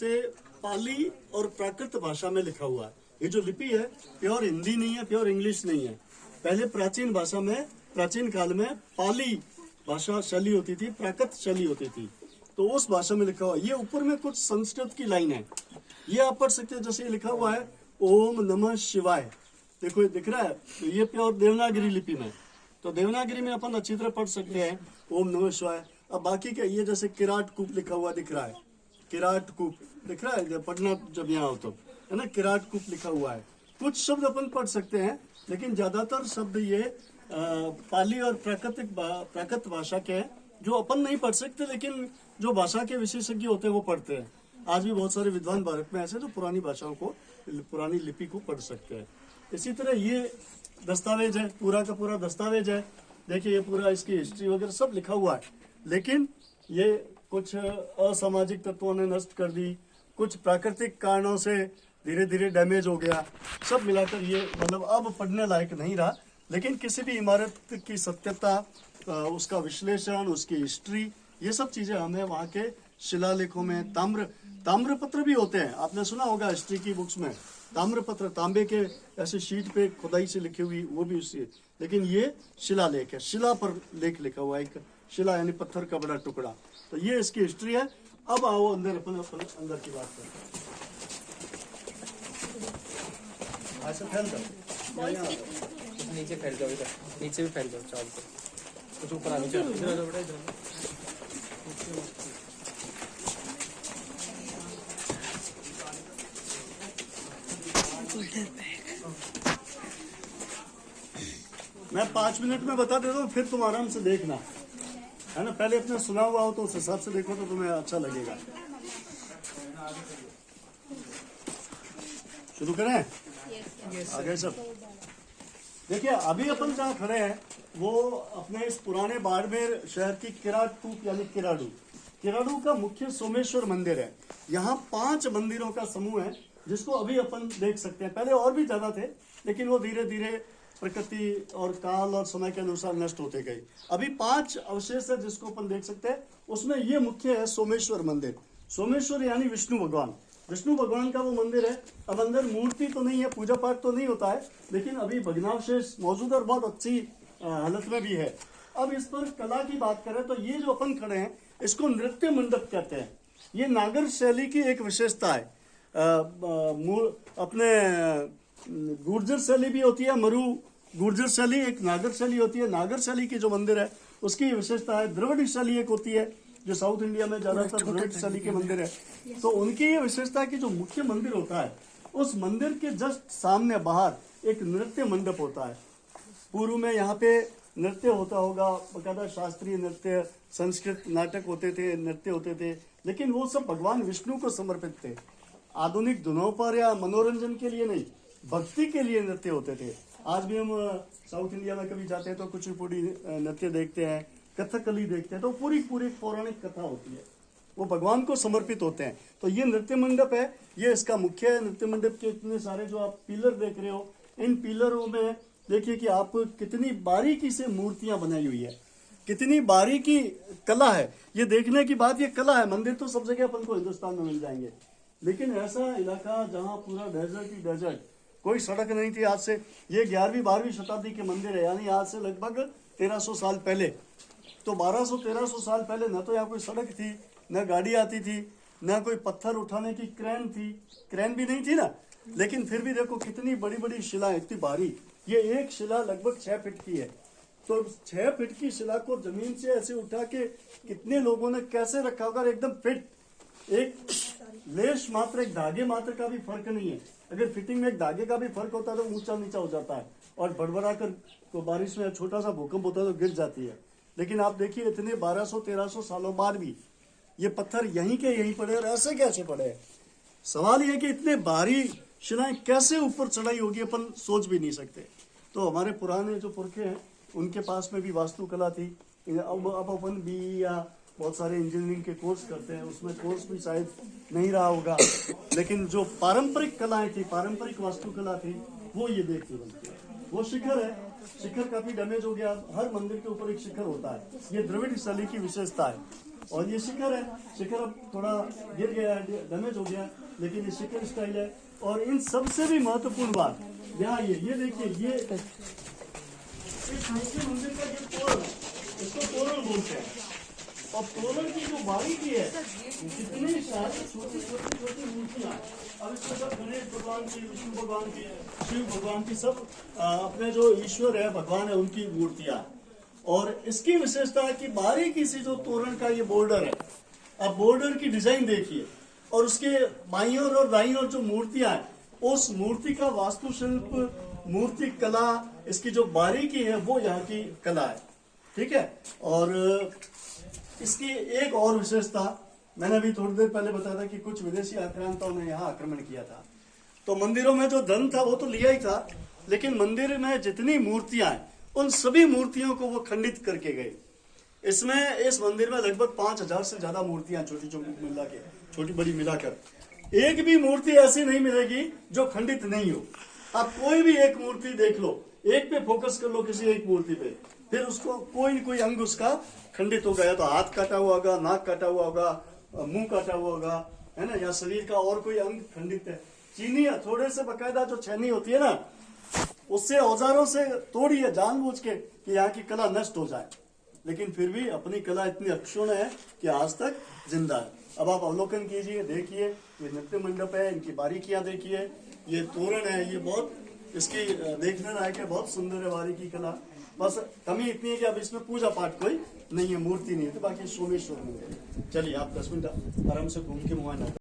से पाली और प्राकृत भाषा में लिखा हुआ है। ये जो लिपि है प्योर हिंदी नहीं है, प्योर इंग्लिश नहीं है। पहले प्राचीन भाषा में, प्राचीन काल में पाली भाषा शैली होती थी, प्राकृत शैली होती थी, तो उस भाषा में लिखा हुआ। ये ऊपर में कुछ संस्कृत की लाइन है, ये आप पढ़ सकते हैं। जैसे ये लिखा हुआ है ओम नमः शिवाय, देखो ये दिख रहा है, तो ये प्योर देवनागरी लिपि में, तो देवनागरी में अपन अच्छी तरह पढ़ सकते हैं ओम नमः शिवाय। अब बाकी क्या, ये जैसे किराट कूप लिखा हुआ दिख रहा है, किराट कूप दिख रहा है, पढ़ना जब यहाँ हो तो, है ना, किराट कूप लिखा हुआ है। कुछ शब्द अपन पढ़ सकते हैं, लेकिन ज्यादातर शब्द ये पाली और प्राकृत भाषा के हैं, जो अपन नहीं पढ़ सकते, लेकिन जो भाषा के विशेषज्ञ होते हैं वो पढ़ते हैं। आज भी बहुत सारे विद्वान भारत में ऐसे जो पुरानी भाषाओं को, पुरानी लिपि को पढ़ सकते हैं। इसी तरह ये दस्तावेज है, पूरा का पूरा दस्तावेज है। देखिए ये पूरा इसकी हिस्ट्री वगैरह सब लिखा हुआ है, लेकिन ये कुछ असामाजिक तत्वों ने नष्ट कर दी, कुछ प्राकृतिक कारणों से धीरे धीरे डैमेज हो गया, सब मिलाकर ये मतलब अब पढ़ने लायक नहीं रहा। लेकिन किसी भी इमारत की सत्यता, उसका विश्लेषण, उसकी हिस्ट्री, ये सब चीजें हमें वहाँ के शिलालेखों में, ताम्रपत्र भी होते हैं, आपने सुना होगा हिस्ट्री की बुक्स में, ताम्रपत्र तांबे के ऐसे शीट पे खुदाई से लिखी हुई, वो भी उससे, लेकिन ये शिलालेख है, शिला पर लेख लिखा हुआ है, एक शिला यानी पत्थर का बड़ा टुकड़ा। तो ये इसकी हिस्ट्री है। अब आओ अंदर, अपन अंदर की बात करते हैं। ऐसे फैल जाओ, नीचे फैल जाओ, इधर नीचे भी फैल जाओ, चाल पे कुछ ऊपर आने जाओ, इधर आ बेटा, इधर मैं 5 मिनट में बता देता हूँ, फिर तुम आराम से देखना, है ना। पहले अपने सुना हुआ हो तो उस हिसाब से देखो तो तुम्हें अच्छा लगेगा। शुरू करें? आगे सब देखिए, अभी अपन जहाँ खड़े हैं वो अपने इस पुराने बाड़मेर शहर की किराट कूप यानी किराड़ू का मुख्य सोमेश्वर मंदिर है। यहाँ 5 मंदिरों का समूह है, जिसको अभी अपन देख सकते हैं। पहले और भी ज्यादा थे, लेकिन वो धीरे धीरे प्रकृति और काल और समय के अनुसार नष्ट होते गए। अभी 5 अवशेष है जिसको अपन देख सकते हैं। उसमें ये मुख्य है सोमेश्वर मंदिर। सोमेश्वर यानी विष्णु भगवान, विष्णु भगवान का वो मंदिर है। अब अंदर मूर्ति तो नहीं है, पूजा पाठ तो नहीं होता है, लेकिन अभी भग्नावशेष मौजूद और बहुत अच्छी हालत में भी है। अब इस पर कला की बात करें तो ये जो अपन खड़े हैं इसको नृत्य मंडप कहते हैं। ये नागर शैली की एक विशेषता है। अपने गुर्जर शैली भी होती है, मरु गुर्जर शैली, एक नागर शैली होती है। नागर शैली की जो मंदिर है उसकी विशेषता है। द्रविड़ शैली एक होती है, जो साउथ इंडिया में ज्यादातर द्रविड़ शैली के मंदिर है। तो उनकी ये विशेषता है कि जो मुख्य मंदिर होता है उस मंदिर के जस्ट सामने बाहर एक नृत्य मंडप होता है। पूर्व में यहाँ पे नृत्य होता होगा, बकायदा शास्त्रीय नृत्य, संस्कृत नाटक होते थे, नृत्य होते थे, लेकिन वो सब भगवान विष्णु को समर्पित थे। आधुनिक धुनों पर या मनोरंजन के लिए नहीं, भक्ति के लिए नृत्य होते थे। आज भी हम साउथ इंडिया में कभी जाते हैं तो कुचिपुड़ी नृत्य देखते हैं, कथकली देखते हैं, तो पूरी पौराणिक कथा होती है, वो भगवान को समर्पित होते हैं। तो ये नृत्य मंडप है, ये इसका मुख्य है। नृत्य मंडप के इतने सारे जो आप पिलर देख रहे हो, इन पिलरों में देखिए कि आप कितनी बारीकी से मूर्तियां बनाई हुई है, कितनी बारीकी कला है। ये देखने की बात, ये कला है। मंदिर तो सब जगह अपन को हिंदुस्तान में मिल जाएंगे, लेकिन ऐसा इलाका जहाँ पूरा डेजर्ट ही डेजर्ट, कोई सड़क नहीं थी। आज से ये 11वीं-12वीं शताब्दी के मंदिर है, यानी आज से लगभग 1300 साल पहले। तो 1200-1300 साल पहले न तो यहाँ कोई सड़क थी, न गाड़ी आती थी, न कोई पत्थर उठाने की क्रेन थी, क्रेन भी नहीं थी ना। लेकिन फिर भी देखो कितनी बड़ी बड़ी शिला, इतनी भारी। ये एक शिला लगभग 6 फीट की है। तो 6 फीट की शिला को जमीन से ऐसे उठा के कितने लोगों ने कैसे रखा होगा, एकदम फिट। एक लेश मात्र, एक धागे मात्र का भी फर्क नहीं है। अगर फिटिंग में एक धागे का भी फर्क होता है तो ऊंचा नीचा हो जाता है, और बड़बड़ा कर तो बारिश में छोटा सा भूकंप होता है तो गिर जाती है। लेकिन आप देखिए इतने 1200-1300 सालों बाद भी ये पत्थर यहीं के यहीं पड़े, और ऐसे कैसे पड़े हैं। सवाल यह है कि इतने भारी शिलाएं कैसे ऊपर चढ़ाई होगी, अपन सोच भी नहीं सकते। तो हमारे पुराने जो पुरखे हैं उनके पास में भी वास्तुकला थी। अब अपन भी या बहुत सारे इंजीनियरिंग के कोर्स करते हैं, उसमें कोर्स भी शायद नहीं रहा होगा, लेकिन जो पारंपरिक कलाएं थी, पारंपरिक वास्तुकला थी, वो ये देखते बनती है। वो शिखर है, शिखर काफी डैमेज हो गया। हर मंदिर के ऊपर एक शिखर होता है, ये द्रविड़ शैली की विशेषता है। और ये शिखर है, शिखर अब थोड़ा गिर गया है, डैमेज हो गया, लेकिन ये शिखर स्टाइल है। और इन सबसे भी महत्वपूर्ण बात यहाँ ये देखिए, ये इस मुस्लिम मंदिर का जो तोरण है, इसको तोरण बोलते हैं। और तोरण की जो बारीकी है, कितनी सारी छोटी छोटी मूर्तियां, अब इसमें सब गणेश भगवान की, विष्णु भगवान की, शिव भगवान की, सब अपने जो ईश्वर है, भगवान है, उनकी मूर्तियां। और इसकी विशेषता है कि बारीकी से जो तोरण का ये बॉर्डर है, आप बॉर्डर की डिजाइन देखिए, और उसके बाईं ओर और दाईं ओर जो मूर्तियां हैं, उस मूर्ति का वास्तुशिल्प, मूर्ति कला, इसकी जो बारीकी है, वो यहाँ की कला है। ठीक है। और इसकी एक और विशेषता, मैंने अभी थोड़ी देर पहले बताया था कि कुछ विदेशी आक्रांताओं ने यहाँ आक्रमण किया था, तो मंदिरों में जो धन था वो तो लिया ही था, लेकिन मंदिर में जितनी मूर्तियां हैं, उन सभी मूर्तियों को वो खंडित करके गए। इसमें इस मंदिर में लगभग 5000 से ज्यादा मूर्तियां, छोटी छोटी मिला के, छोटी बड़ी मिलाकर, एक भी मूर्ति ऐसी नहीं मिलेगी जो खंडित नहीं हो। आप कोई भी एक मूर्ति देख लो, एक पे फोकस कर लो, किसी एक मूर्ति पे, फिर उसको कोई न कोई अंग उसका खंडित हो गया, तो हाथ काटा हुआ होगा, नाक काटा हुआ होगा, मुंह काटा हुआ होगा, है ना, या शरीर का और कोई अंग खंडित है। चीनी थोड़े से बकायदा जो छेनी होती है ना, उससे औजारों से तोड़ी है जानबूझ के कि यहाँ की कला नष्ट हो जाए, लेकिन फिर भी अपनी कला इतनी अक्षुण्ण है कि आज तक जिंदा है। अब आप अवलोकन कीजिए, देखिए, ये नृत्य मंडप है, इनकी बारीकियां देखिए, ये तोरण है, ये बहुत इसकी देखने लायक है, बहुत सुंदर है बारीकी कला। बस कमी इतनी है कि अब इसमें पूजा पाठ कोई नहीं है, मूर्ति नहीं है, तो बाकी सोमेश्वर मंदिर। चलिए आप 10 मिनट आराम से घूम के मुआयना